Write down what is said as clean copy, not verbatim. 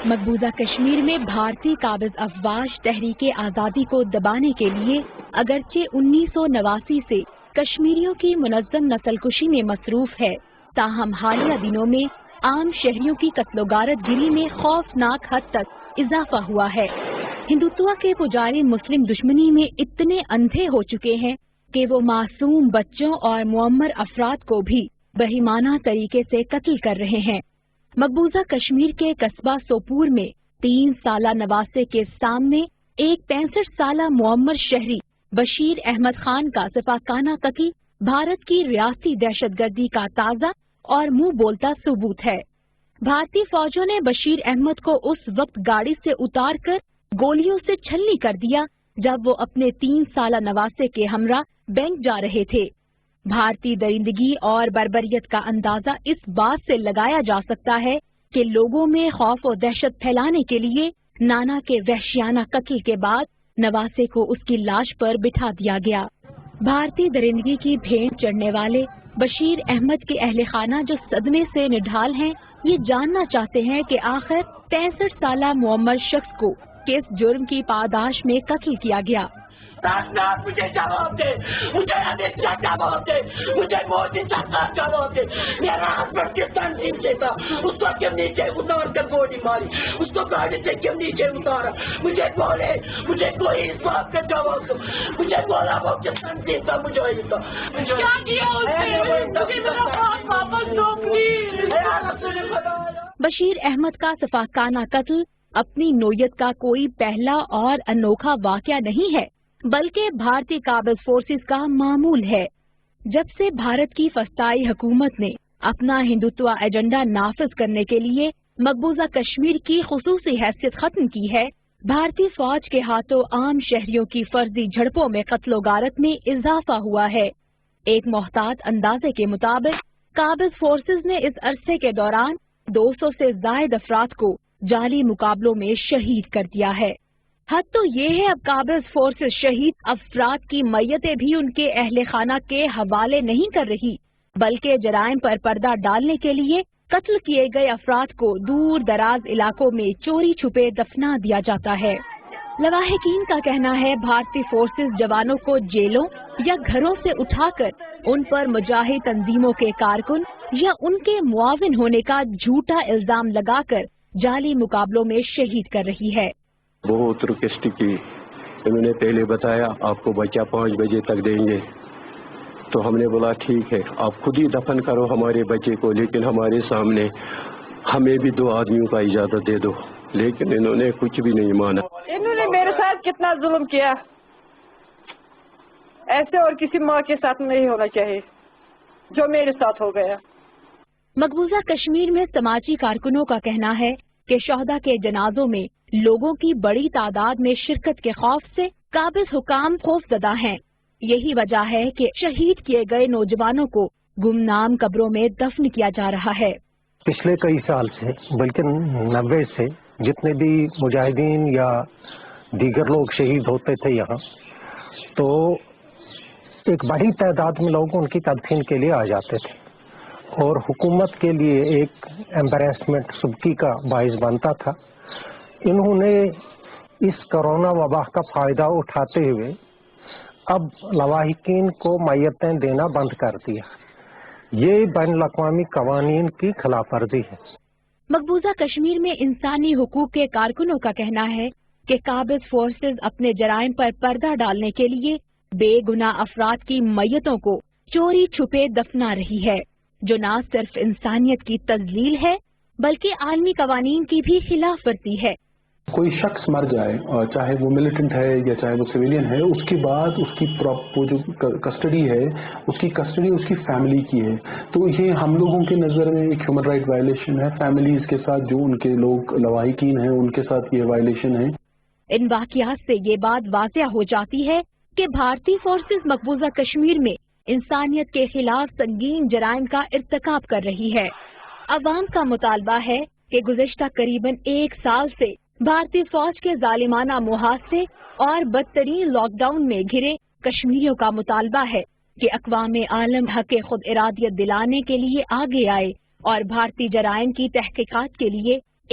مقبوضہ کشمیر میں بھارتی قابض افواج تحریک آزادی کو دبانے کے لیے اگرچہ 1989 سے کشمیریوں کی منظم نسل کشی میں مصروف ہے، تاہم حالیہ دنوں میں عام شہریوں کی قتل و غارت گری میں خوفناک حد تک اضافہ ہوا ہے۔ ہندوتوا کے پجاری مسلم دشمنی میں اتنے اندھے ہو چکے ہیں کہ وہ معصوم بچوں اور معمر افراد کو بھی بہیمانہ طریقے سے قتل کر رہے ہیں۔ مقبوضہ کشمیر کے قصبہ سوپور میں 3 سالہ نواسے کے سامنے ایک 65 سالہ معمر شہری بشیر احمد خان کا سفاکانہ قتل بھارت کی ریاستی دہشت گردی کا تازہ اور منہ بولتا ثبوت ہے۔ بھارتی فوجوں نے بشیر احمد کو اس وقت گاڑی سے اتار کر گولیوں سے چھلنی کر دیا جب وہ اپنے 3 سالہ نواسے کے ہمراہ بینک جا رہے تھے۔ بھارتی درندگی اور بربریت کا اندازہ اس بات سے لگایا جا سکتا ہے کہ لوگوں میں خوف و دہشت پھیلانے کے لیے نانا کے وحشیانہ قتل کے بعد نواسے کو اس کی لاش پر بٹھا دیا گیا۔ بھارتی درندگی کی بھینٹ چڑھنے والے بشیر احمد کے اہل خانہ جو صدمے سے نڈھال ہیں، یہ جاننا چاہتے ہیں کہ آخر 63 سالہ معمر شخص کو کس جرم کی پاداش میں قتل کیا گیا۔ مجھے جواب دے، مجھے امت شاہ جواب دے، مجھے مودی سرکار جواب دے۔ میرا ہسبینڈ کس تنظیم سے تھا، اس کو کیوں نیچے اتار کر گولی ماری، اس کو گاڑی سے کیوں نیچے اتارا؟ مجھے بولے، مجھے کوئی اس بات کا جواب دو۔ مجھے بولا وہ کس تنظیم کا مجاہد تھا۔ کیا کیا اس نے؟ مجھے میرا ہاتھ واپس دو پلیز۔ بشیر احمد کا سفاکانہ قتل اپنی نوعیت کا کوئی پہلا اور انوکھا واقعہ نہیں ہے، بلکہ بھارتی قابض فورسز کا معمول ہے۔ جب سے بھارت کی فسطائی حکومت نے اپنا ہندوتوا ایجنڈا نافذ کرنے کے لیے مقبوضہ کشمیر کی خصوصی حیثیت ختم کی ہے، بھارتی فوج کے ہاتھوں عام شہریوں کی فرضی جھڑپوں میں قتل و غارت میں اضافہ ہوا ہے۔ ایک محتاط اندازے کے مطابق قابض فورسز نے اس عرصے کے دوران 200 سے زائد افراد کو جعلی مقابلوں میں شہید کر دیا ہے۔ حد تو یہ ہے اب قابض فورسز شہید افراد کی میتیں بھی ان کے اہل خانہ کے حوالے نہیں کر رہی، بلکہ جرائم پر پردہ ڈالنے کے لیے قتل کیے گئے افراد کو دور دراز علاقوں میں چوری چھپے دفنا دیا جاتا ہے۔ لواحقین کا کہنا ہے بھارتی فورسز جوانوں کو جیلوں یا گھروں سے اٹھا کر ان پر مجاہد تنظیموں کے کارکن یا ان کے معاون ہونے کا جھوٹا الزام لگا کر جعلی مقابلوں میں شہید کر رہی ہے۔ بہت ریکویسٹ کی، انہوں نے پہلے بتایا آپ کو بچہ 5 بجے تک دیں گے، تو ہم نے بولا ٹھیک ہے آپ خود ہی دفن کرو ہمارے بچے کو، لیکن ہمارے سامنے ہمیں بھی 2 آدمیوں کا اجازت دے دو، لیکن انہوں نے کچھ بھی نہیں مانا۔ انہوں نے میرے ساتھ کتنا ظلم کیا، ایسے اور کسی ماں کے ساتھ نہیں ہونا چاہیے جو میرے ساتھ ہو گیا۔ مقبوضہ کشمیر میں سماجی کارکنوں کا کہنا ہے کہ شہداء کے جنازوں میں لوگوں کی بڑی تعداد میں شرکت کے خوف سے قابض حکام خوفزدہ ہیں۔ یہی وجہ ہے کہ شہید کیے گئے نوجوانوں کو گمنام قبروں میں دفن کیا جا رہا ہے۔ پچھلے کئی سال سے بلکہ 90 سے جتنے بھی مجاہدین یا دیگر لوگ شہید ہوتے تھے یہاں، تو ایک بڑی تعداد میں لوگ ان کی تدفین کے لیے آ جاتے تھے اور حکومت کے لیے ایک ایمبریسمنٹ سبکی کا باعث بنتا تھا۔ انہوں نے اس کرونا وبا کا فائدہ اٹھاتے ہوئے اب لواحقین کو میتیں دینا بند کر دیا۔ یہ بین الاقوامی قوانین کی خلاف ورزی ہے۔ مقبوضہ کشمیر میں انسانی حقوق کے کارکنوں کا کہنا ہے کہ قابض فورسز اپنے جرائم پر پردہ ڈالنے کے لیے بے گناہ افراد کی میتوں کو چوری چھپے دفنا رہی ہے، جو نہ صرف انسانیت کی تذلیل ہے بلکہ عالمی قوانین کی بھی خلاف ورزی ہے۔ کوئی شخص مر جائے اور چاہے وہ ملیٹنٹ ہے یا چاہے وہ سویلین ہے، اس کے بعد اس کی وہ جو کسٹڈی ہے اس کی کسٹڈی اس کی فیملی کی ہے، تو یہ ہم لوگوں کے نظر میں ایک ہیومن رائٹ وائلیشن ہے۔ فیملیز کے ساتھ جو ان کے لوگ لواحقین ہیں ان کے ساتھ یہ وائلیشن ہے۔ ان واقعات سے یہ بات واضح ہو جاتی ہے کہ بھارتی فورسز مقبوضہ کشمیر میں انسانیت کے خلاف سنگین جرائم کا ارتکاب کر رہی ہے۔ عوام کا مطالبہ ہے کہ گزشتہ قریباً 1 سال سے بھارتی فوج کے ظالمانہ محاصرے اور بدترین لاک ڈاؤن میں گھرے کشمیریوں کا مطالبہ ہے کہ اقوام عالم حق خود ارادیت دلانے کے لیے آگے آئے اور بھارتی جرائم کی تحقیقات کے لیے